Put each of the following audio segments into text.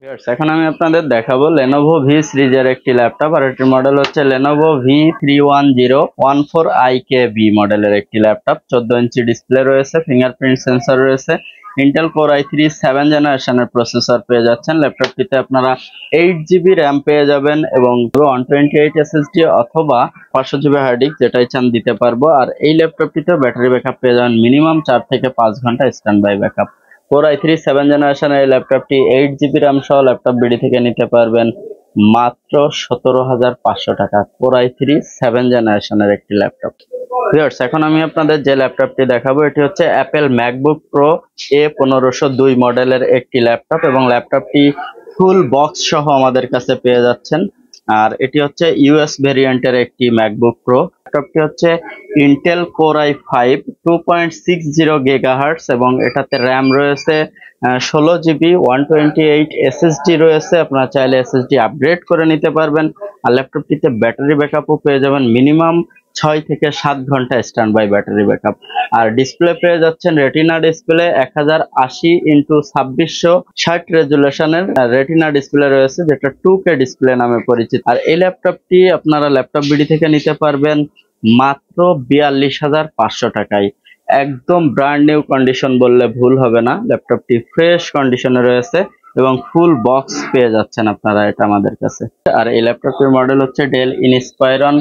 Viewers, এখন আমি আপনাদের দেখাবো Lenovo V সিরিজের একটি ল্যাপটপ, আর এটির মডেল হচ্ছে Lenovo V31014IKB মডেলের একটি ল্যাপটপ। 14 ইঞ্চি ডিসপ্লে রয়েছে, ফিঙ্গারপ্রিন্ট সেন্সর রয়েছে, ইন্টেল কোর i3 7 জেনারেশনের প্রসেসর পেয়ে যাচ্ছেন। ল্যাপটপটিতে আপনারা 8GB র্যাম পেয়ে যাবেন এবং 128 SSD অথবা 500GB হার্ড ডিস্ক যেটাই চান দিতে পারবো। আর এই ল্যাপটপটিতে ব্যাটারি ব্যাকআপ পেয়ে যাবেন মিনিমাম 4 থেকে 5 ঘন্টা stand by backup. Core i3 7 জেনারেশনের এই ল্যাপটপটি 8GB র্যাম সহ ল্যাপটপবিডি থেকে নিতে পারবেন মাত্র 17,500 টাকা। কোর i3 7 জেনারেশনের একটি ল্যাপটপ। ভিউয়ার্স, এখন আমি আপনাদের যে ল্যাপটপটি দেখাবো এটি হচ্ছে অ্যাপেল ম্যাকবুক প্রো A1502 মডেলের একটি ল্যাপটপ এবং ল্যাপটপটি ফুল বক্স সহ আমাদের কাছে পেয়ে যাচ্ছেন। আর এটি হচ্ছে ইউএস ভেরিয়েন্টের একটি ম্যাকবুক প্রো। ল্যাপটপটি হচ্ছে ইন্টেল কোর i5 2.60 গিগাহার্টজ এবং এটাতে র্যাম রয়েছে 16GB, 128 SSD রয়েছে। আপনারা চাইলে SSD আপগ্রেড করে নিতে পারবেন। আর ল্যাপটপটিতে ব্যাটারি ব্যাকআপও পেয়ে যাবেন মিনিমাম 6 থেকে 7 ঘন্টা স্ট্যান্ড বাই ব্যাটারি ব্যাকআপ। আর ডিসপ্লে পেয়ে যাচ্ছেন রেটিনা ডিসপ্লে 1080x2660 রেজুলেশনের রেটিনা ডিসপ্লে রয়েছে, যেটা 2K ডিসপ্লে নামে পরিচিত। আর এই ল্যাপটপটি আপনারা ল্যাপটপবিডি থেকে নিতে পারবেন মাত্র 42,500 টাকায়। একদম ব্র্যান্ড নিউ কন্ডিশন বললে ভুল হবে না। ল্যাপটপটি ফ্রেশ কন্ডিশনে রয়েছে এবং ফুল বক্স পেয়ে যাচ্ছেন আপনারা এটা আমাদের কাছে। আর এই ল্যাপটপটির মডেল হচ্ছে ডেল ইনস্পায়রন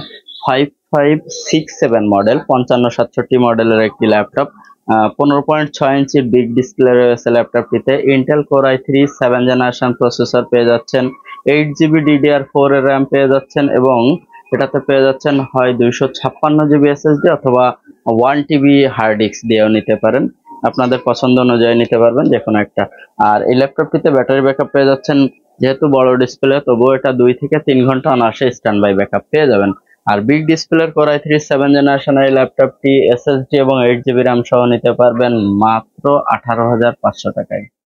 5567 মডেল, 5567 মডেলের একটি ল্যাপটপ। 15.6 ইঞ্চির বিগ ডিসপ্লে রয়েছে ল্যাপটপটিতে। Intel core i3 7 generation processor পেয়ে যাচ্ছেন, 8GB DDR4 এর র্যাম পেয়ে যাচ্ছেন এবং এটাতে পেয়ে যাচ্ছেন হয় 256GB SSD অথবা 1TB হার্ড ডিস্ক দিয়েও নিতে পারেন। আপনাদের পছন্দ অনুযায়ী নিতে পারবেন যে কোনো একটা। আর এই ল্যাপটপটিতে ব্যাটারি ব্যাকআপ পেয়ে যাচ্ছেন, যেহেতু বড় ডিসপ্লে তবুও এটা 2 থেকে 3 ঘন্টা অনায়াসে স্ট্যান্ড বাই ব্যাকআপ পেয়ে যাবেন। আর বিগ ডিসপ্লের কোর i3 7 জেনারেশনের এই ল্যাপটপটি SSD এবং 8GB র্যাম সহ নিতে পারবেন মাত্র 18,500 টাকায়।